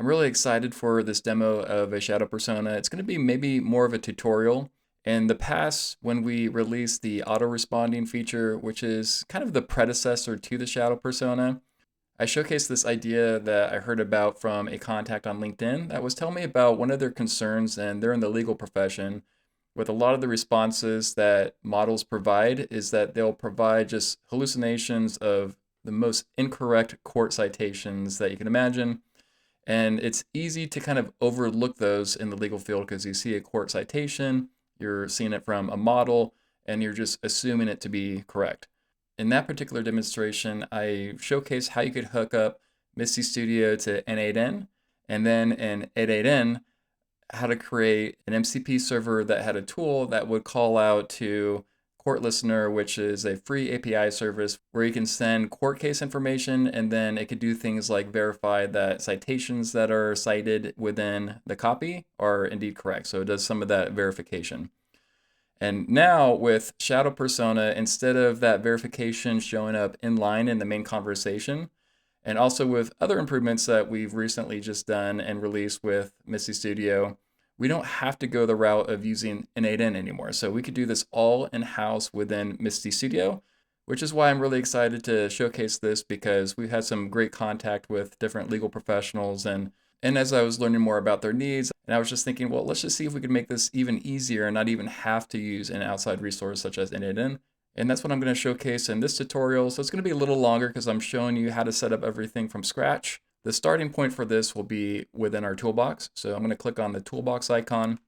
I'm really excited for this demo of a shadow persona. It's going to be maybe more of a tutorial. In the past, when we released the auto responding feature, which is kind of the predecessor to the shadow persona, I showcased this idea that I heard about from a contact on LinkedIn that was telling me about one of their concerns, and they're in the legal profession. With a lot of the responses that models provide, is that they'll provide just hallucinations of the most incorrect court citations that you can imagine. And it's easy to kind of overlook those in the legal field because you see a court citation, you're seeing it from a model, and you're just assuming it to be correct. In that particular demonstration, I showcased how you could hook up Msty Studio to N8N, and then in N8N, how to create an MCP server that had a tool that would call out to Court Listener, which is a free API service where you can send court case information, and then it could do things like verify that citations that are cited within the copy are indeed correct. So it does some of that verification. And now with Shadow Persona, instead of that verification showing up in line in the main conversation, and also with other improvements that we've recently just done and released with Msty Studio, we don't have to go the route of using N8N anymore. So we could do this all in-house within Msty Studio, which is why I'm really excited to showcase this because we've had some great contact with different legal professionals and as I was learning more about their needs, and I was just thinking, well, let's just see if we could make this even easier and not even have to use an outside resource such as N8N. And that's what I'm going to showcase in this tutorial. So it's going to be a little longer because I'm showing you how to set up everything from scratch. The starting point for this will be within our toolbox. So I'm going to click on the toolbox icon.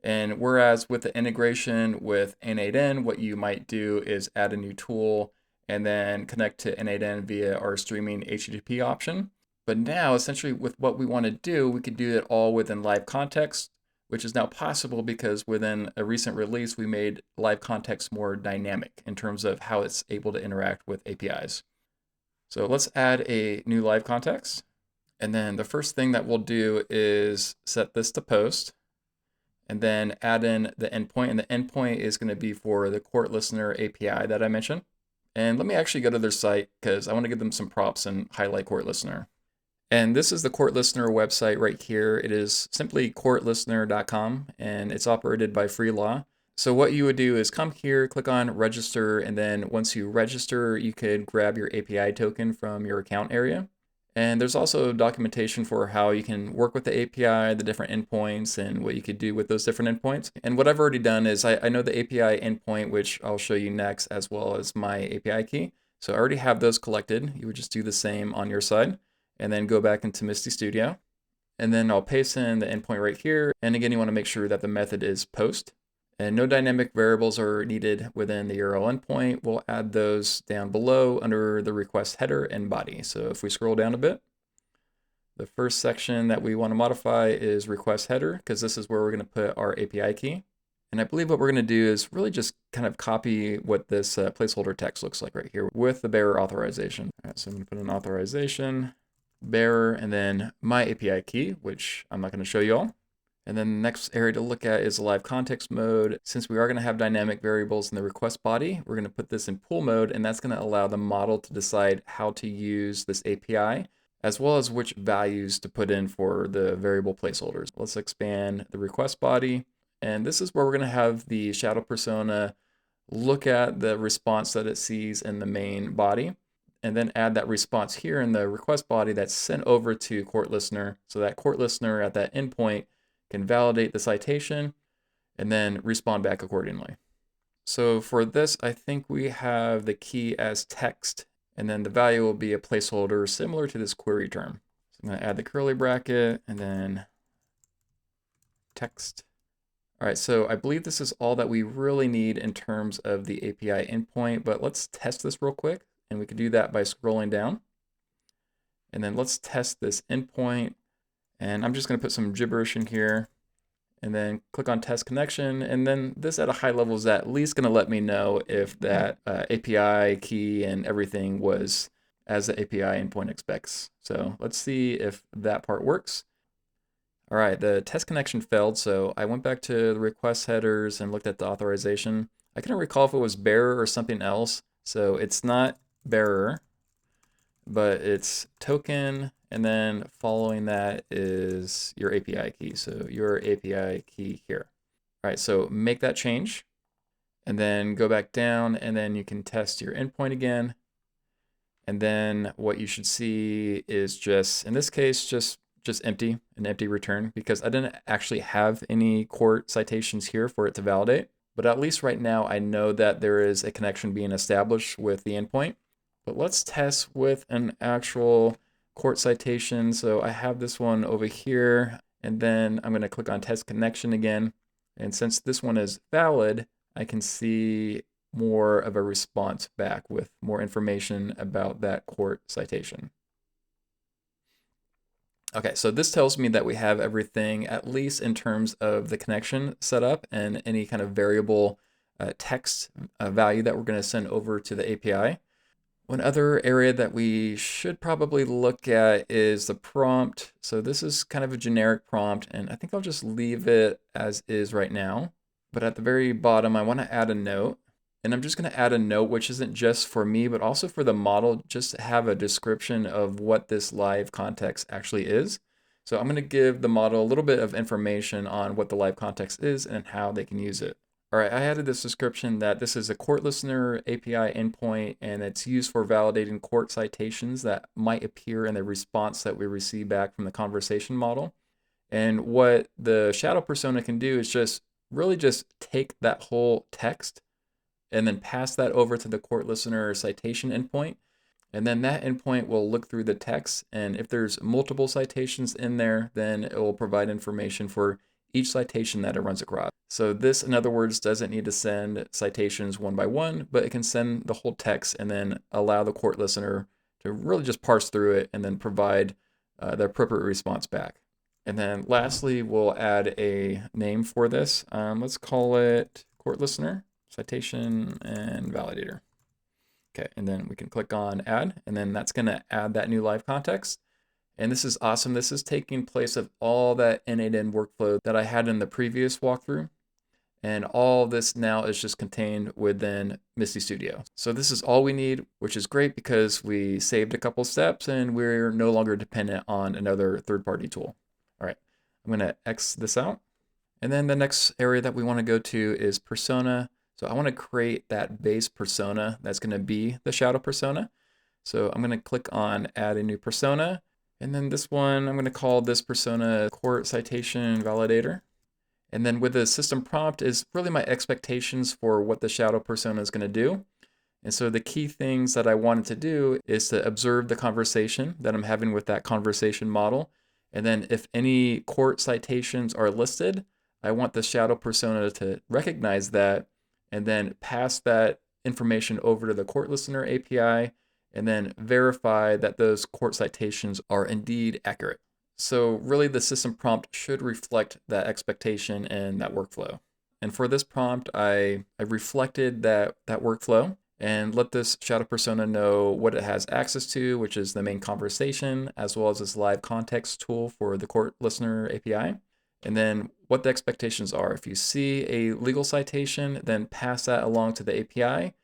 And whereas with the integration with N8N, what you might do is add a new tool and then connect to N8N via our streaming HTTP option. But now, essentially, with what we want to do, we could do it all within live context, which is now possible because within a recent release, we made live context more dynamic in terms of how it's able to interact with APIs. So let's add a new live context. And then the first thing that we'll do is set this to post and then add in the endpoint. And the endpoint is going to be for the court listener API that I mentioned. And let me actually go to their site because I want to give them some props and highlight court listener. And this is the Court Listener website right here. It is simply courtlistener.com, and it's operated by Free Law. So what you would do is come here, click on register, and then once you register, you could grab your API token from your account area. And there's also documentation for how you can work with the API, the different endpoints, and what you could do with those different endpoints. And what I've already done is I know the API endpoint, which I'll show you next, as well as my API key. So I already have those collected. You would just do the same on your side. And then go back into Msty Studio. And then I'll paste in the endpoint right here. And again, you want to make sure that the method is post. And no dynamic variables are needed within the URL endpoint. We'll add those down below under the request header and body. So if we scroll down a bit, the first section that we want to modify is request header, because this is where we're going to put our API key. And I believe what we're going to do is really just kind of copy what this placeholder text looks like right here with the bearer authorization. All right, so I'm going to put an authorization, bearer, and then my API key, which I'm not going to show you all. And then the next area to look at is the live context mode. Since we are going to have dynamic variables in the request body, we're going to put this in pool mode, and that's going to allow the model to decide how to use this API, as well as which values to put in for the variable placeholders. Let's expand the request body. And this is where we're going to have the shadow persona look at the response that it sees in the main body, and then add that response here in the request body that's sent over to court listener. So that court listener at that endpoint can validate the citation and then respond back accordingly. So for this, I think we have the key as text, and then the value will be a placeholder similar to this query term. So I'm going to add the curly bracket and then text. All right, so I believe this is all that we really need in terms of the API endpoint, but let's test this real quick. And we could do that by scrolling down. And then let's test this endpoint. And I'm just going to put some gibberish in here and then click on test connection. And then this at a high level is at least going to let me know if that API key and everything was as the API endpoint expects. So let's see if that part works. All right, the test connection failed. So I went back to the request headers and looked at the authorization. I couldn't recall if it was bearer or something else. So it's not bearer, but it's token, and then following that is your API key. So your API key here. All right, so make that change and then go back down, and then you can test your endpoint again. And then what you should see is just, in this case, just empty, an empty return, because I didn't actually have any court citations here for it to validate. But at least right now, I know that there is a connection being established with the endpoint. But let's test with an actual court citation. So I have this one over here, and then I'm going to click on test connection again. And since this one is valid, I can see more of a response back with more information about that court citation. Okay, so this tells me that we have everything, at least in terms of the connection set up and any kind of variable text value that we're going to send over to the API. One other area that we should probably look at is the prompt. So this is kind of a generic prompt, and I think I'll just leave it as is right now. But at the very bottom, I want to add a note. And I'm just going to add a note, which isn't just for me, but also for the model, just to have a description of what this live context actually is. So I'm going to give the model a little bit of information on what the live context is and how they can use it. All right, I added this description that this is a court listener API endpoint, and it's used for validating court citations that might appear in the response that we receive back from the conversation model. And what the shadow persona can do is just really just take that whole text and then pass that over to the court listener citation endpoint. And then that endpoint will look through the text. And if there's multiple citations in there, then it will provide information for each citation that it runs across. So this, in other words, doesn't need to send citations one by one, but it can send the whole text and then allow the court listener to really just parse through it and then provide the appropriate response back. And then lastly, we'll add a name for this. Let's call it court listener, citation, and validator. Okay, and then we can click on add, and then that's gonna add that new live context. And this is awesome. This is taking place of all that N8N workflow that I had in the previous walkthrough. And all this now is just contained within Msty Studio. So this is all we need, which is great because we saved a couple steps and we're no longer dependent on another third-party tool. All right, I'm gonna X this out. And then the next area that we wanna go to is persona. So I wanna create that base persona that's gonna be the shadow persona. So I'm gonna click on add a new persona. And then this one, I'm gonna call this persona court citation validator. And then with the system prompt is really my expectations for what the shadow persona is gonna do. And so the key things that I wanted to do is to observe the conversation that I'm having with that conversation model. And then if any court citations are listed, I want the shadow persona to recognize that and then pass that information over to the court listener API and then verify that those court citations are indeed accurate. So really the system prompt should reflect that expectation and that workflow. And for this prompt, I reflected that workflow and let this shadow persona know what it has access to, which is the main conversation, as well as this live context tool for the court listener API. And then what the expectations are. If you see a legal citation, then pass that along to the API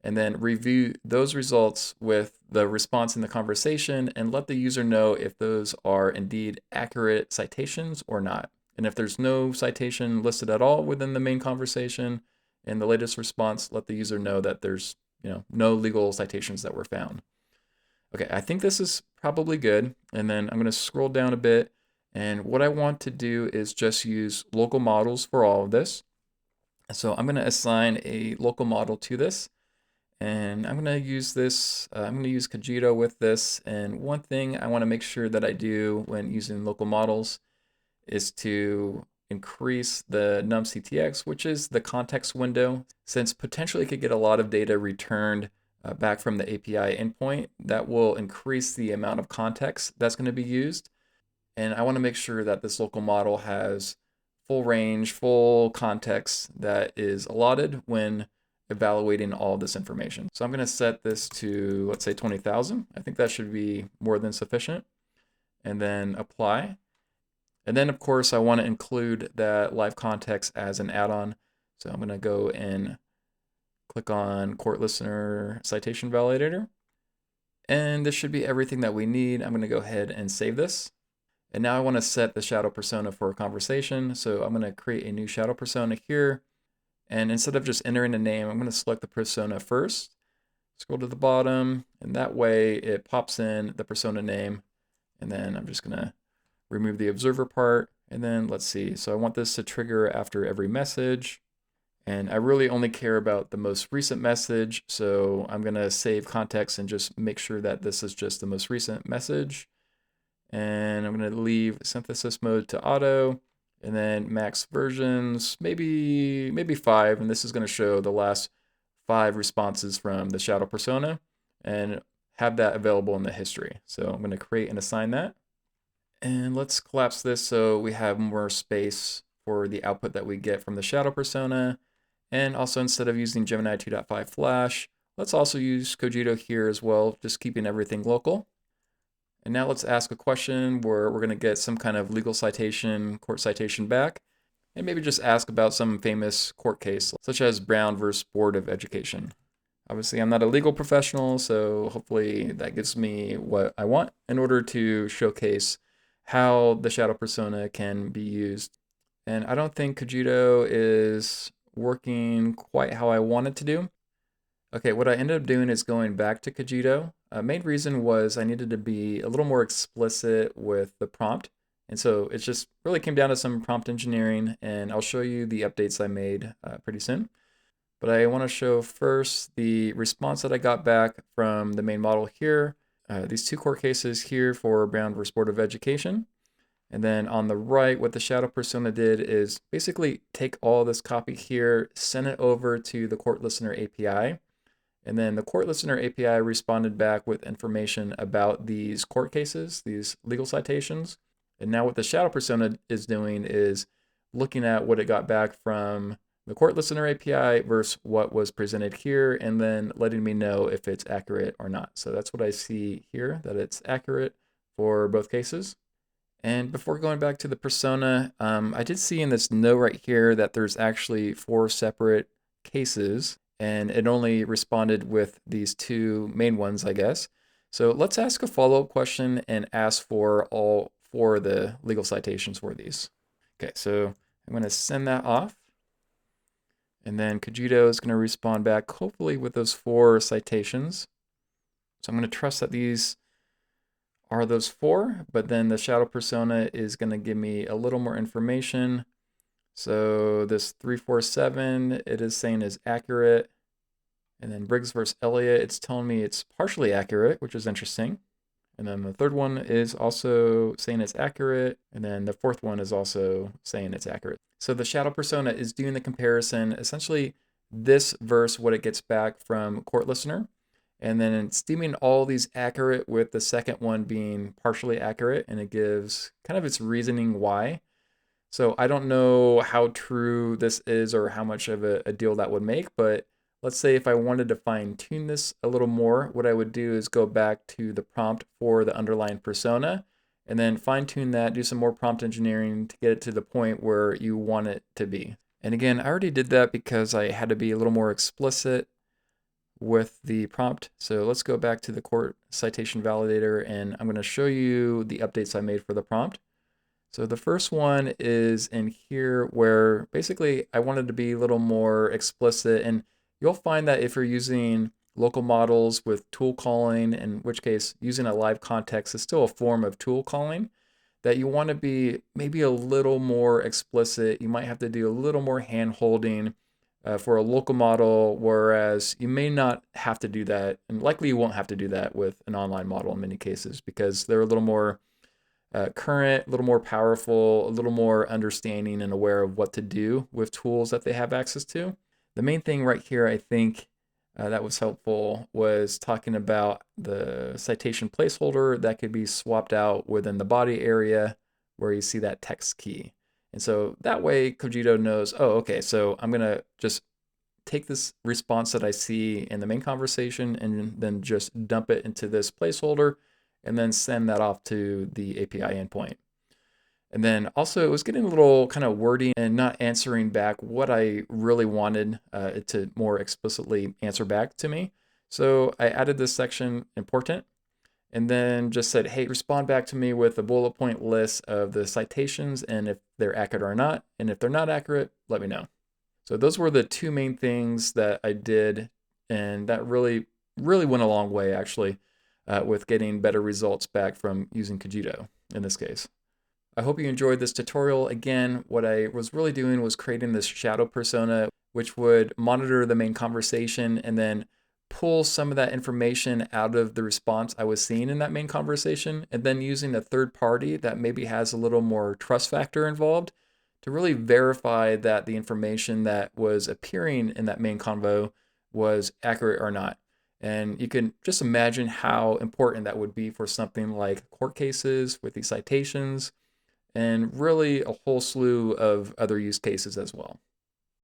and then review those results with the response in the conversation and let the user know if those are indeed accurate citations or not. And if there's no citation listed at all within the main conversation in the latest response, let the user know that there's no legal citations that were found. Okay, I think this is probably good. And then I'm gonna scroll down a bit. And what I want to do is just use local models for all of this. So I'm gonna assign a local model to this. And I'm gonna use this, I'm gonna use Cogito with this. And one thing I wanna make sure that I do when using local models is to increase the numCTX, which is the context window, since potentially it could get a lot of data returned back from the API endpoint. That will increase the amount of context that's gonna be used. And I wanna make sure that this local model has full range, full context that is allotted when evaluating all this information. So I'm going to set this to, let's say 20,000. I think that should be more than sufficient. And then apply. And then of course I want to include that live context as an add-on. So I'm going to go and click on court listener citation validator. And this should be everything that we need. I'm going to go ahead and save this. And now I want to set the shadow persona for a conversation. So I'm going to create a new shadow persona here. And instead of just entering a name, I'm going to select the persona first. Scroll to the bottom, and that way it pops in the persona name. And then I'm just going to remove the observer part. And then let's see. So I want this to trigger after every message. And I really only care about the most recent message. So I'm going to save context and just make sure that this is just the most recent message. And I'm going to leave synthesis mode to auto, and then max versions, maybe 5. And this is going to show the last 5 responses from the shadow persona and have that available in the history. So I'm going to create and assign that. And let's collapse this so we have more space for the output that we get from the shadow persona. And also, instead of using Gemini 2.5 Flash, let's also use Cogito here as well, just keeping everything local. And now let's ask a question where we're going to get some kind of legal citation, court citation back, and maybe just ask about some famous court case, such as Brown versus Board of Education. Obviously, I'm not a legal professional, so hopefully that gives me what I want in order to showcase how the shadow persona can be used. And I don't think Cogito is working quite how I want it to do. Okay, what I ended up doing is going back to Cogito. Main reason was I needed to be a little more explicit with the prompt. And so it just really came down to some prompt engineering, and I'll show you the updates I made pretty soon. But I want to show first the response that I got back from the main model here. These 2 court cases here for Brown versus Board of Education. And then on the right, what the shadow persona did is basically take all this copy here, send it over to the court listener API. And then the court listener API responded back with information about these court cases, these legal citations. And now what the shadow persona is doing is looking at what it got back from the court listener API versus what was presented here, and then letting me know if it's accurate or not. So that's what I see here, that it's accurate for both cases. And before going back to the persona, I did see in this note right here that there's actually 4 separate cases, and it only responded with these 2 main ones, I guess. So let's ask a follow-up question and ask for all 4 of the legal citations for these. Okay, so I'm going to send that off. And then Cogito is going to respond back, hopefully with those 4 citations. So I'm going to trust that these are those 4, but then the shadow persona is going to give me a little more information. So this 347, it is saying is accurate. And then Briggs versus Elliott, it's telling me it's partially accurate, which is interesting. And then the third one is also saying it's accurate. And then the 4th one is also saying it's accurate. So the shadow persona is doing the comparison, essentially this versus what it gets back from court listener. And then it's deeming all these accurate with the second one being partially accurate. And it gives kind of its reasoning why. So I don't know how true this is or how much of a deal that would make, but let's say if I wanted to fine tune this a little more, what I would do is go back to the prompt for the underlying persona and then fine tune that, do some more prompt engineering to get it to the point where you want it to be. And again, I already did that because I had to be a little more explicit with the prompt. So let's go back to the court citation validator, and I'm going to show you the updates I made for the prompt. So the first one is in here where basically I wanted to be a little more explicit, and you'll find that if you're using local models with tool calling, in which case using a live context is still a form of tool calling, that you want to be maybe a little more explicit. You might have to do a little more hand holding for a local model, whereas you may not have to do that, and likely you won't have to do that with an online model in many cases because they're a little more current, a little more powerful, a little more understanding and aware of what to do with tools that they have access to. The main thing right here, I think, that was helpful was talking about the citation placeholder that could be swapped out within the body area where you see that text key. And so that way Cogito knows, oh, okay, so I'm going to just take this response that I see in the main conversation and then just dump it into this placeholder and then send that off to the API endpoint. And then also it was getting a little kind of wordy and not answering back what I really wanted it to more explicitly answer back to me. So I added this section, important, and then just said, hey, respond back to me with a bullet point list of the citations and if they're accurate or not. And if they're not accurate, let me know. So those were the two main things that I did. And that really, really went a long way, actually, with getting better results back from using Cogito in this case. I hope you enjoyed this tutorial. Again, what I was really doing was creating this shadow persona, which would monitor the main conversation and then pull some of that information out of the response I was seeing in that main conversation, and then using a third party that maybe has a little more trust factor involved to really verify that the information that was appearing in that main convo was accurate or not. And you can just imagine how important that would be for something like court cases with these citations, and really a whole slew of other use cases as well.